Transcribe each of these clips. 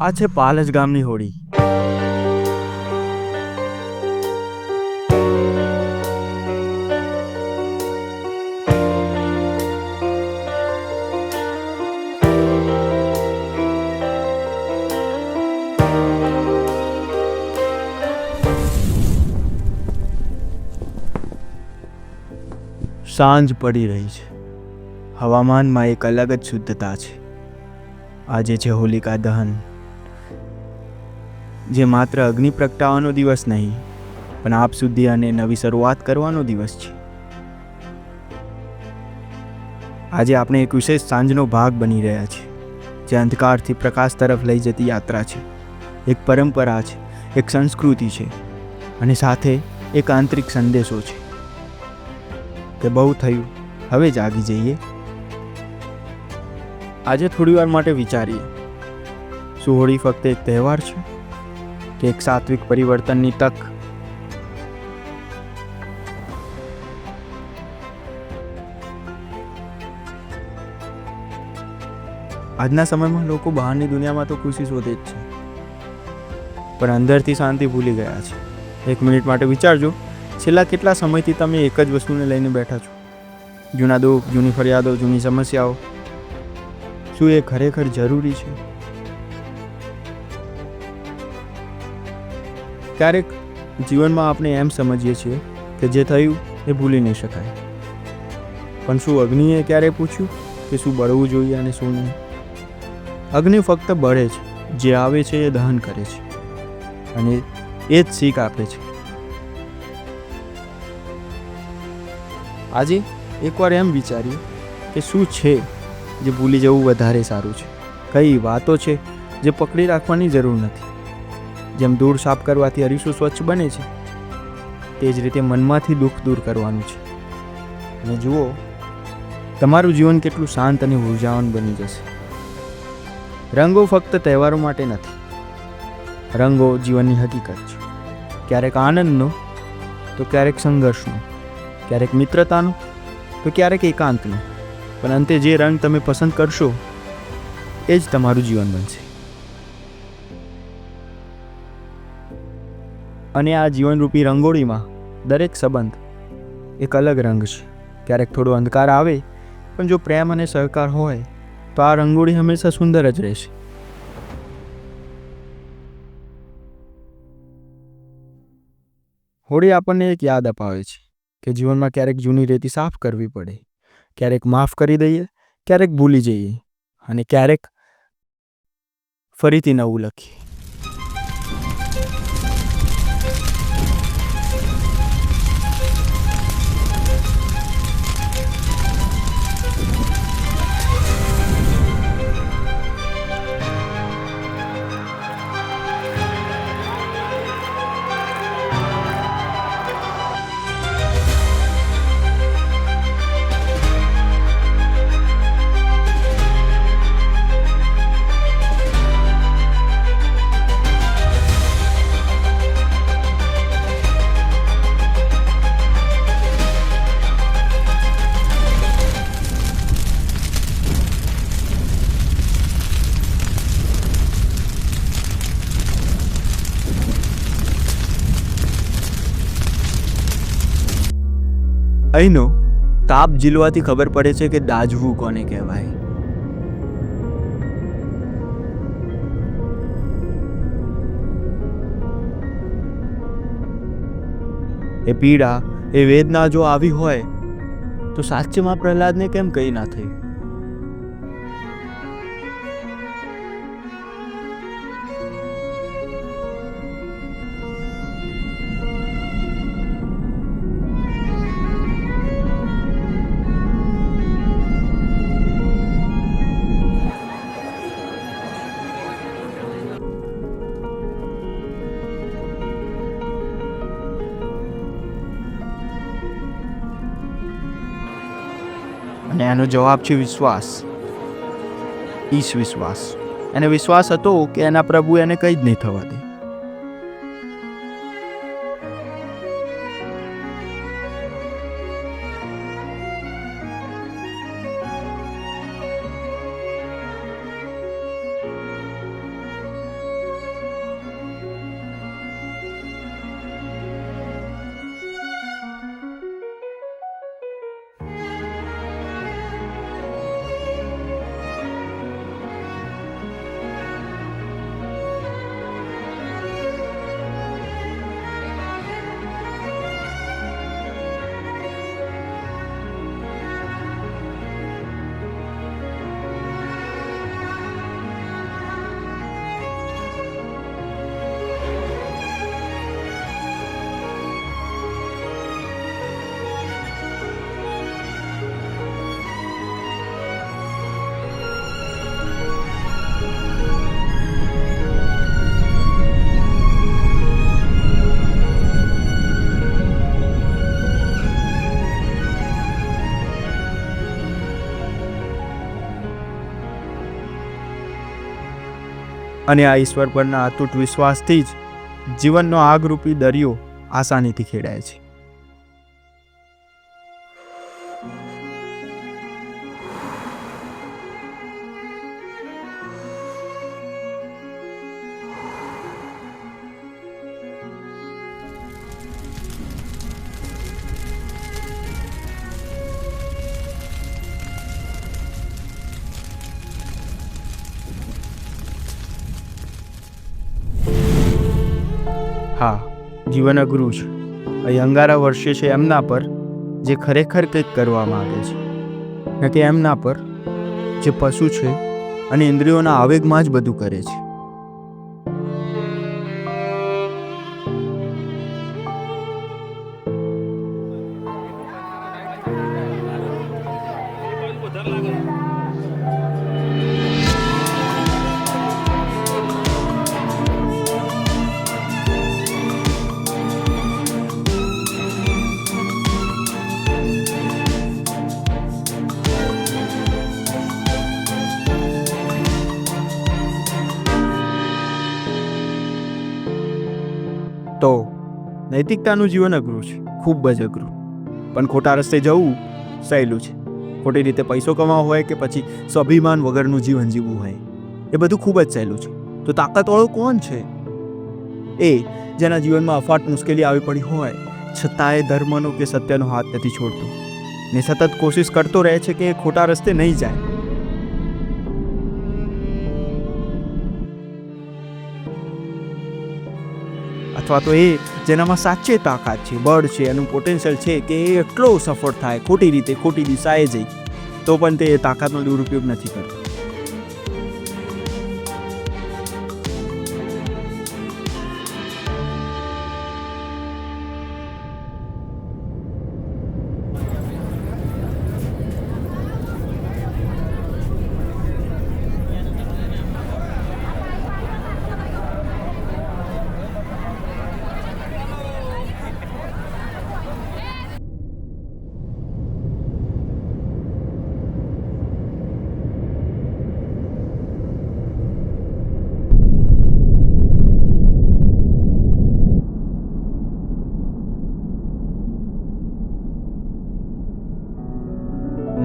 આ છે પાલજ ગામની હોળી. સાંજ પડી રહી છે. હવામાનમાં એક અલગ જ શુદ્ધતા છે. આજે છે હોલિકા દહન, જે માત્ર અગ્નિ પ્રગટાવવાનો દિવસ નહીં, પણ આપ સુધી અને નવી શરૂઆત કરવાનો દિવસ છે. આજે આપણે એક વિશેષ સાંજનો ભાગ બની રહ્યા છીએ, જે અંધકારથી પ્રકાશ તરફ લઈ જતી યાત્રા છે. એક પરંપરા છે, એક સંસ્કૃતિ છે, અને સાથે એક આંતરિક સંદેશો છે કે બહુ થયું, હવે જાગી જઈએ. આજે થોડી વાર માટે વિચારીએ, શું હોળી ફક્ત એક તહેવાર છે કે એક સાત્વિક પરિવર્તનની તક? આજના સમયમાં લોકો બહારની દુનિયામાં તો ખુશી શોધે જ છે, પણ અંદરથી શાંતિ ભૂલી ગયા છે. એક મિનિટ માટે વિચારજો, છેલ્લા કેટલા સમયથી તમે એક જ વસ્તુને લઈને બેઠા છો? જૂના દુઃખ, જૂની ફરિયાદો, જૂની સમસ્યાઓ. શું એ ખરેખર જરૂરી છે? ક્યારેક જીવનમાં આપણે એમ સમજીએ છીએ કે જે થયું એ ભૂલી નહીં શકાય, પણ શું અગ્નિએ ક્યારેય પૂછ્યું કે શું બળવું જોઈએ અને શું નહીં? અગ્નિ ફક્ત બળે છે, જે આવે છે એ દહન કરે છે, અને એ જ શીખ આપે છે. આજે એકવાર એમ વિચારીએ કે શું છે જે ભૂલી જવું વધારે સારું છે? કઈ વાતો છે જે પકડી રાખવાની જરૂર નથી? જેમ ધૂળ સાફ કરવાથી અરીસું સ્વચ્છ બને છે, તે જ રીતે મનમાંથી દુઃખ દૂર કરવાનું છે. અને જુઓ, તમારું જીવન કેટલું શાંત અને ઉર્જાવાન બની જશે. રંગો ફક્ત તહેવારો માટે નથી, રંગો જીવનની હકીકત છે. ક્યારેક આનંદનો તો ક્યારેક સંઘર્ષનો, ક્યારેક મિત્રતાનો તો ક્યારેક એકાંતનો, પણ અંતે જે રંગ તમે પસંદ કરશો એ જ તમારું જીવન બનશે. અને આ જીવનરૂપી રંગોળીમાં દરેક સંબંધ એક અલગ રંગ છે. ક્યારેક થોડો અંધકાર આવે, પણ જો પ્રેમ અને સહકાર હોય તો આ રંગોળી હંમેશા સુંદર જ રહેશે. હોળી આપણને એક યાદ અપાવે છે કે જીવનમાં ક્યારેક જૂની રેતી સાફ કરવી પડે, ક્યારેક માફ કરી દઈએ, ક્યારેક ભૂલી જઈએ, અને ક્યારેક ફરીથી નવું લખીએ. અહીંનો તાપ ઝીલવાથી ખબર પડે છે કે દાઝવું કોને કહેવાય. એ પીડા, એ વેદના જો આવી હોય તો સાચેમાં પ્રહલાદને કેમ કઈ ના થઈ? અને એનો જવાબ છે વિશ્વાસ. ઈશ વિશ્વાસ. એને વિશ્વાસ હતો કે એના પ્રભુ એને કંઈ જ નહીં થવા દે. અને આ ઈશ્વર પરના અતૂટ વિશ્વાસથી જ જીવનનો આગરૂપી દરિયો આસાનીથી ખેડાય છે. હા, જીવન અઘરું છે. અહીં અંગારા વર્ષે છે એમના પર જે ખરેખર કંઈક કરવા માંગે છે, ને કે એમના પર જે પશુ છે અને ઇન્દ્રિયોના આવેગમાં જ બધું કરે છે. તો નૈતિકતાનું જીવન અઘરું છે, ખૂબ જ અઘરું. પણ ખોટા રસ્તે જવું સહેલું છે. ખોટી રીતે પૈસો કમાવો હોય કે પછી સ્વાભિમાન વગરનું જીવન જીવવું હોય, એ બધું ખૂબ જ સહેલું છે. તો તાકાતવાળો કોણ છે? એ જેના જીવનમાં અફાટ મુશ્કેલી આવી પડી હોય છતાંય ધર્મનો કે સત્યનો હાથ નથી છોડતો ને સતત કોશિશ કરતો રહે છે કે એ ખોટા રસ્તે નહીં જાય. અથવા તો એ જેનામાં સાચે તાકાત છે, બળ છે, એનું પોટેન્શિયલ છે કે એ એટલો સફળ થાય ખોટી રીતે, ખોટી દિશાએ જઈ તો પણ તે તાકાતનો દુરુપયોગ નથી કરતો.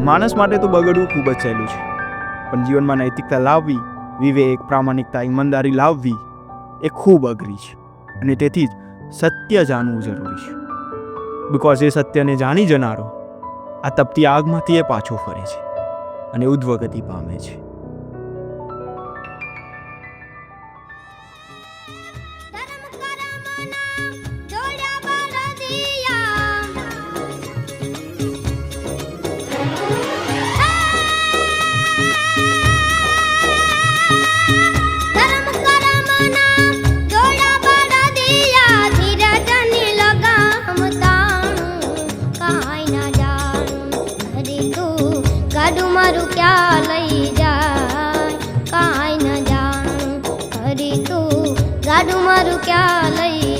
માણસ માટે તો બગડવું ખૂબ જ સહેલું છે, પણ જીવનમાં નૈતિકતા લાવવી, વિવેક, પ્રામાણિકતા, ઈમાનદારી લાવવી એ ખૂબ અઘરી છે. અને તેથી જ સત્ય જાણવું જરૂરી છે. બિકોઝ એ સત્યને જાણી જનારો આ તપતી આગમાંથી એ પાછો ફરે છે અને ઉદ્ધવગતિ પામે છે. મારું ક્યાં લઈ જાય કાંઈ ન જાણું, હરી તું ગાડું મારું ક્યાં લઈ